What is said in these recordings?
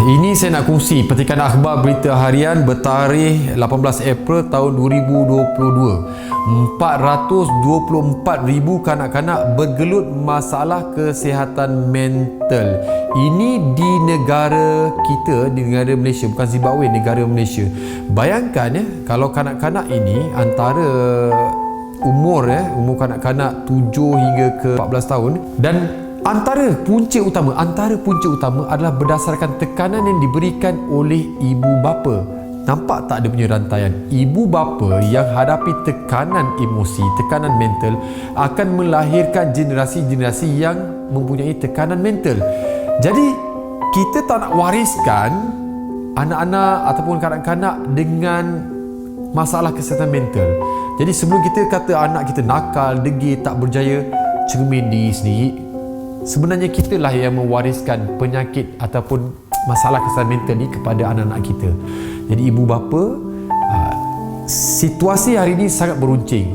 Ini saya nak kongsi petikan akhbar berita harian bertarikh 18 April tahun 2022. 424,000 kanak-kanak bergelut masalah kesihatan mental. Ini di negara kita, di negara Malaysia, bukan Zimbabwe, negara Malaysia. Bayangkan kalau kanak-kanak ini antara umur kanak-kanak 7 hingga ke 14 tahun, dan antara punca utama adalah berdasarkan tekanan yang diberikan oleh ibu bapa. Nampak tak dia punya rantaian? Ibu bapa yang hadapi tekanan emosi, tekanan mental akan melahirkan generasi-generasi yang mempunyai tekanan mental. Jadi kita tak nak wariskan anak-anak ataupun kanak-kanak dengan masalah kesihatan mental. Jadi sebelum kita kata anak kita nakal, degil, tak berjaya, cermin diri sendiri. Sebenarnya kitalah yang mewariskan penyakit ataupun masalah kesihatan mental ni kepada anak-anak kita. Jadi ibu bapa, situasi hari ini sangat beruncing.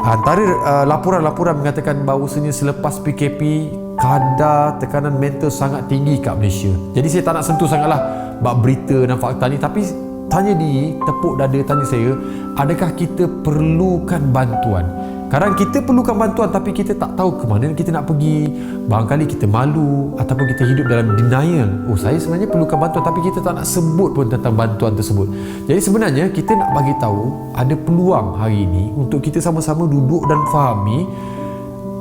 Antara laporan-laporan mengatakan bahawasanya selepas PKP, kadar tekanan mental sangat tinggi kat Malaysia. Jadi saya tak nak sentuh sangatlah bab berita dan fakta ni, tapi tanya diri, tepuk dada tanya saya, adakah kita perlukan bantuan? Kadang kita perlukan bantuan tapi kita tak tahu ke mana kita nak pergi. Barangkali kita malu ataupun kita hidup dalam denial. Oh, saya sebenarnya perlukan bantuan tapi kita tak nak sebut pun tentang bantuan tersebut. Jadi sebenarnya kita nak bagi tahu ada peluang hari ini untuk kita sama-sama duduk dan fahami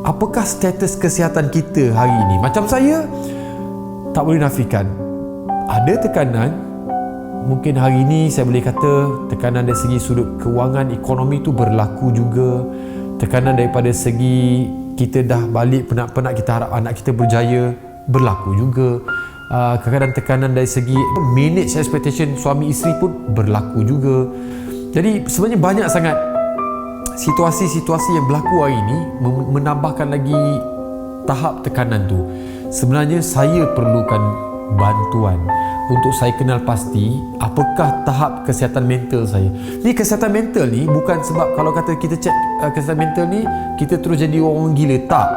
apakah status kesihatan kita hari ini. Macam saya, tak boleh nafikan ada tekanan. Mungkin hari ini saya boleh kata tekanan dari segi sudut kewangan ekonomi itu berlaku juga. Tekanan daripada segi kita dah balik penat-penat, kita harap anak kita berjaya, berlaku juga. Kadang-kadang tekanan dari segi manage expectation suami isteri pun berlaku juga. Jadi sebenarnya banyak sangat situasi-situasi yang berlaku hari ini menambahkan lagi tahap tekanan tu. Sebenarnya saya perlukan bantuan untuk saya kenal pasti apakah tahap kesihatan mental saya. Ni kesihatan mental ni bukan sebab kalau kata kita cek kesihatan mental ni kita terus jadi orang gila. Tak.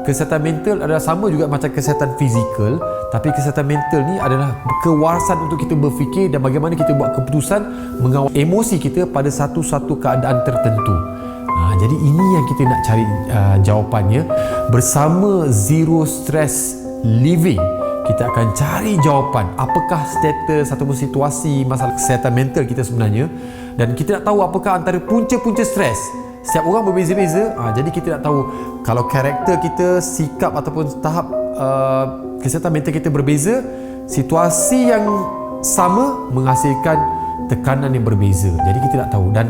Kesihatan mental adalah sama juga macam kesihatan fizikal, tapi kesihatan mental ni adalah kewarasan untuk kita berfikir dan bagaimana kita buat keputusan mengawal emosi kita pada satu-satu keadaan tertentu. Jadi ini yang kita nak cari jawapannya bersama Zero Stress Living. Kita akan cari jawapan apakah status ataupun situasi masalah kesihatan mental kita sebenarnya, dan kita nak tahu apakah antara punca-punca stres. Setiap orang berbeza-beza. Jadi kita nak tahu kalau karakter kita, sikap ataupun tahap kesihatan mental kita berbeza, situasi yang sama menghasilkan tekanan yang berbeza. Jadi kita nak tahu, dan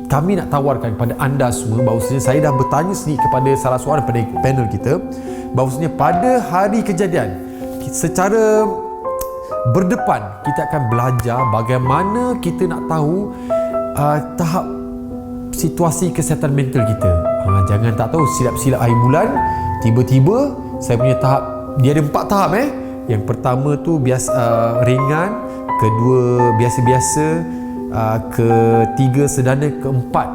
kami nak tawarkan kepada anda semua bahawasanya saya dah bertanya sendiri kepada salah seorang daripada panel kita bahawasanya pada hari kejadian secara berdepan kita akan belajar bagaimana kita nak tahu tahap situasi kesihatan mental kita. Jangan tak tahu silap-silap hari bulan tiba-tiba saya punya tahap, dia ada 4 tahap. Yang pertama tu biasa, ringan, kedua biasa-biasa, ketiga sedana, keempat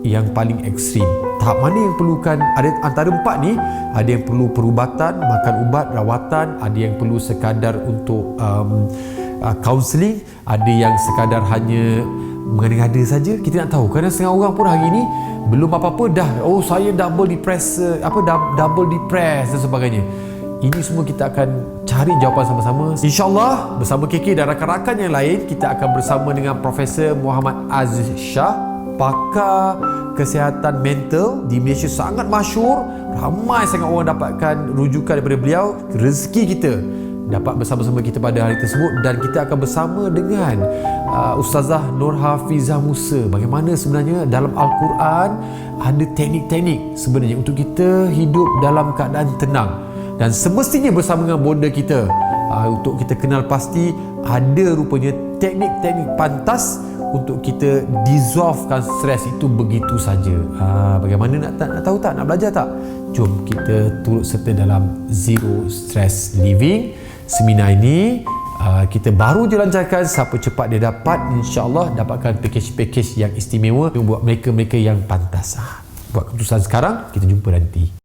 yang paling ekstrim. Tahap mana yang perlukan? Ada antara 4 ni, ada yang perlu perubatan, makan ubat, rawatan, ada yang perlu sekadar untuk counselling, ada yang sekadar hanya mengada-ngada saja. Kita nak tahu kerana setengah orang pun hari ini belum apa-apa dah, oh saya double depressed dan sebagainya. Ini semua kita akan cari jawapan sama-sama. InsyaAllah bersama KK dan rakan-rakan yang lain, kita akan bersama dengan Profesor Muhammad Aziz Shah, pakar kesihatan mental di Malaysia, sangat masyhur. Ramai sangat orang dapatkan rujukan daripada beliau. Rezeki kita dapat bersama-sama kita pada hari tersebut, dan kita akan bersama dengan Ustazah Nur Hafizah Musa. Bagaimana sebenarnya dalam Al-Quran ada teknik-teknik sebenarnya untuk kita hidup dalam keadaan tenang, dan semestinya bersama dengan bonda kita untuk kita kenal pasti ada rupanya teknik-teknik pantas untuk kita dissolvekan stres itu begitu saja. Bagaimana nak tahu tak? Nak belajar tak? Jom kita turut serta dalam Zero Stress Living. Seminar ini kita baru dilancarkan. Siapa cepat dia dapat, insya-Allah dapatkan package-package yang istimewa buat mereka-mereka yang pantas. Buat keputusan sekarang, kita jumpa nanti.